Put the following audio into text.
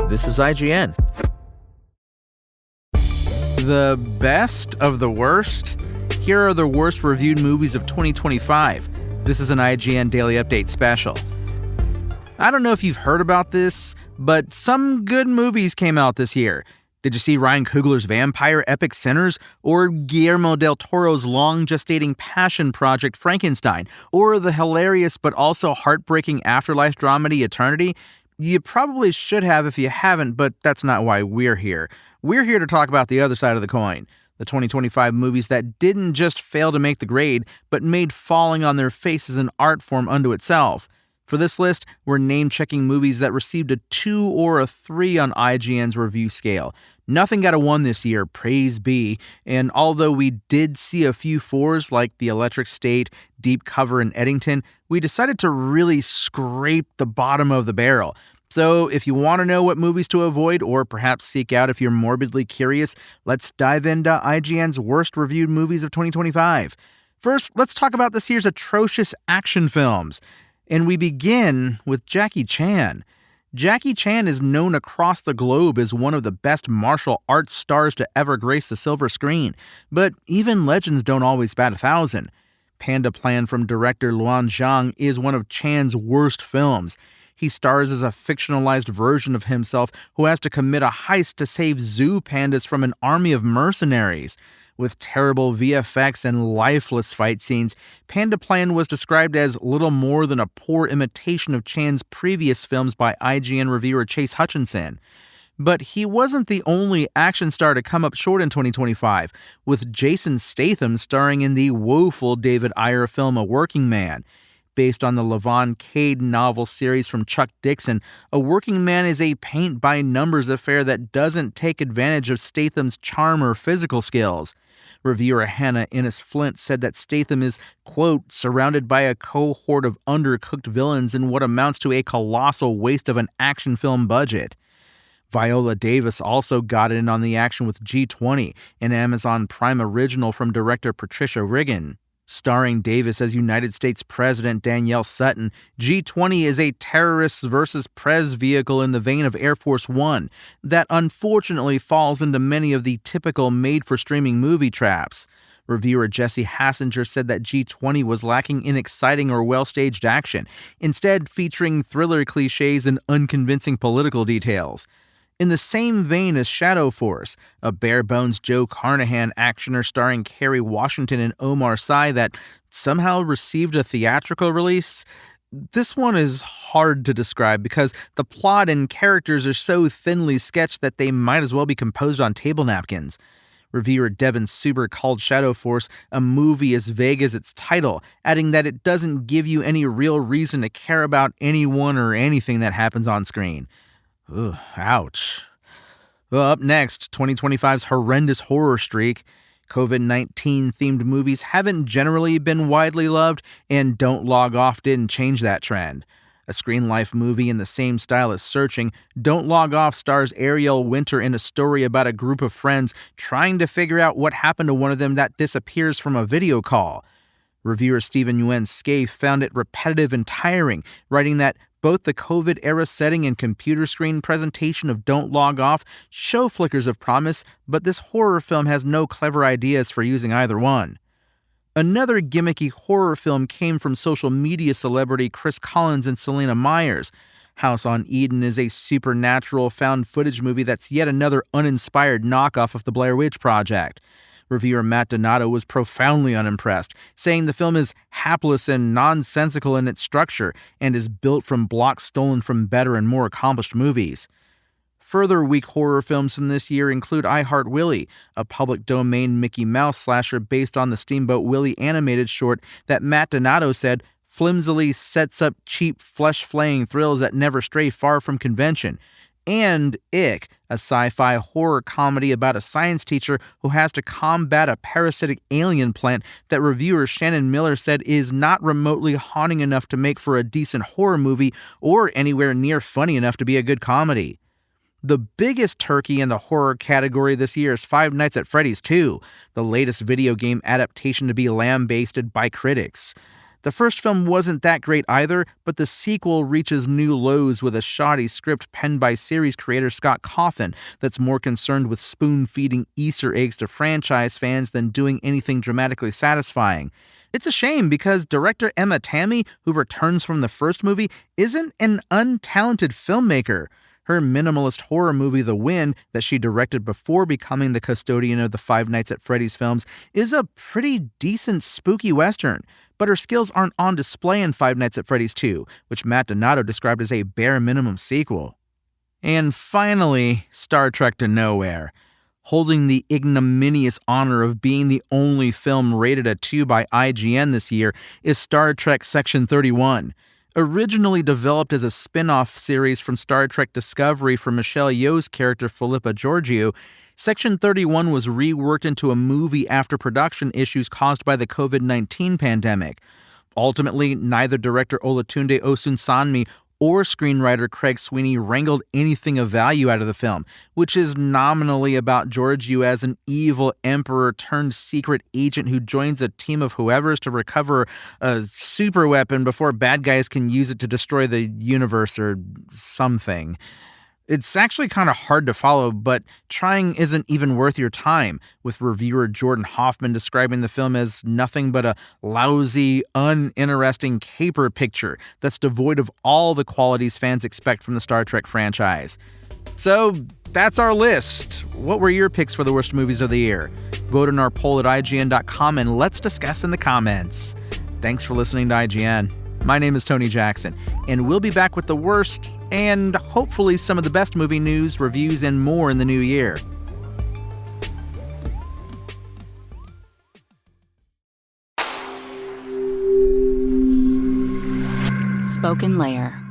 This is IGN. The best of the worst? Here are the worst reviewed movies of 2025. This is an IGN Daily Update special. I don't know if you've heard about this, but some good movies came out this year. Did you see Ryan Coogler's vampire epic Sinners? Or Guillermo del Toro's long-gestating passion project Frankenstein? Or the hilarious but also heartbreaking afterlife dramedy Eternity? You probably should have if you haven't, but that's not why we're here. We're here to talk about the other side of the coin. The 2025 movies that didn't just fail to make the grade, but made falling on their faces an art form unto itself. For this list, we're name-checking movies that received a 2 or a 3 on IGN's review scale. Nothing got a 1 this year, praise be, and although we did see a few 4s like The Electric State, Deep Cover, and Eddington, we decided to really scrape the bottom of the barrel. So if you want to know what movies to avoid, or perhaps seek out if you're morbidly curious, let's dive into IGN's worst reviewed movies of 2025. First, let's talk about this year's atrocious action films. And we begin with Jackie Chan. Jackie Chan is known across the globe as one of the best martial arts stars to ever grace the silver screen, but even legends don't always bat 1,000. Panda Plan from director Luan Zhang is one of Chan's worst films. He stars as a fictionalized version of himself who has to commit a heist to save zoo pandas from an army of mercenaries. With terrible VFX and lifeless fight scenes, Panda Plan was described as little more than a poor imitation of Chan's previous films by IGN reviewer Chase Hutchinson. But he wasn't the only action star to come up short in 2025, with Jason Statham starring in the woeful David Ayer film A Working Man. Based on the Levon Cade novel series from Chuck Dixon, A Working Man is a paint-by-numbers affair that doesn't take advantage of Statham's charm or physical skills. Reviewer Hannah Innes Flint said that Statham is, quote, surrounded by a cohort of undercooked villains in what amounts to a colossal waste of an action film budget. Viola Davis also got in on the action with G20, an Amazon Prime original from director Patricia Riggan. Starring Davis as United States President Danielle Sutton, G20 is a terrorists versus prez vehicle in the vein of Air Force One that unfortunately falls into many of the typical made-for-streaming movie traps. Reviewer Jesse Hassinger said that G20 was lacking in exciting or well-staged action, instead featuring thriller cliches and unconvincing political details. In the same vein as Shadow Force, a bare-bones Joe Carnahan actioner starring Kerry Washington and Omar Sy that somehow received a theatrical release, this one is hard to describe because the plot and characters are so thinly sketched that they might as well be composed on table napkins. Reviewer Devin Suber called Shadow Force a movie as vague as its title, adding that it doesn't give you any real reason to care about anyone or anything that happens on screen. Ugh, ouch. Well, up next, 2025's horrendous horror streak. COVID-19 themed movies haven't generally been widely loved, and Don't Log Off didn't change that trend. A Screen Life movie in the same style as Searching, Don't Log Off stars Ariel Winter in a story about a group of friends trying to figure out what happened to one of them that disappears from a video call. Reviewer Stephen Yuen Scaife found it repetitive and tiring, writing that both the COVID-era setting and computer screen presentation of Don't Log Off show flickers of promise, but this horror film has no clever ideas for using either one. Another gimmicky horror film came from social media celebrity Chris Collins and Selena Myers. House on Eden is a supernatural found footage movie that's yet another uninspired knockoff of the Blair Witch Project. Reviewer Matt Donato was profoundly unimpressed, saying the film is hapless and nonsensical in its structure and is built from blocks stolen from better and more accomplished movies. Further weak horror films from this year include I Heart Willie, a public domain Mickey Mouse slasher based on the Steamboat Willie animated short that Matt Donato said flimsily sets up cheap, flesh-flaying thrills that never stray far from convention, and Ick, a sci-fi horror comedy about a science teacher who has to combat a parasitic alien plant that reviewer Shannon Miller said is not remotely haunting enough to make for a decent horror movie or anywhere near funny enough to be a good comedy. The biggest turkey in the horror category this year is Five Nights at Freddy's 2, the latest video game adaptation to be lambasted by critics. The first film wasn't that great either, but the sequel reaches new lows with a shoddy script penned by series creator Scott Cawthon that's more concerned with spoon-feeding Easter eggs to franchise fans than doing anything dramatically satisfying. It's a shame because director Emma Tammi, who returns from the first movie, isn't an untalented filmmaker. Her minimalist horror movie The Wind, that she directed before becoming the custodian of the Five Nights at Freddy's films, is a pretty decent spooky western. But her skills aren't on display in Five Nights at Freddy's 2, which Matt Donato described as a bare minimum sequel. And finally, Star Trek to Nowhere. Holding the ignominious honor of being the only film rated a 2 by IGN this year is Star Trek Section 31. Originally developed as a spin-off series from Star Trek Discovery for Michelle Yeoh's character Philippa Georgiou, Section 31 was reworked into a movie after production issues caused by the COVID-19 pandemic. Ultimately, neither director Olatunde Osunsanmi or screenwriter Craig Sweeney wrangled anything of value out of the film, which is nominally about Georgiou as an evil emperor turned secret agent who joins a team of whoever's to recover a super weapon before bad guys can use it to destroy the universe or something. It's actually kind of hard to follow, but trying isn't even worth your time, with reviewer Jordan Hoffman describing the film as nothing but a lousy, uninteresting caper picture that's devoid of all the qualities fans expect from the Star Trek franchise. So that's our list. What were your picks for the worst movies of the year? Vote in our poll at IGN.com and let's discuss in the comments. Thanks for listening to IGN. My name is Tony Jackson, and we'll be back with the worst and hopefully some of the best movie news, reviews, and more in the new year. SpokenLayer.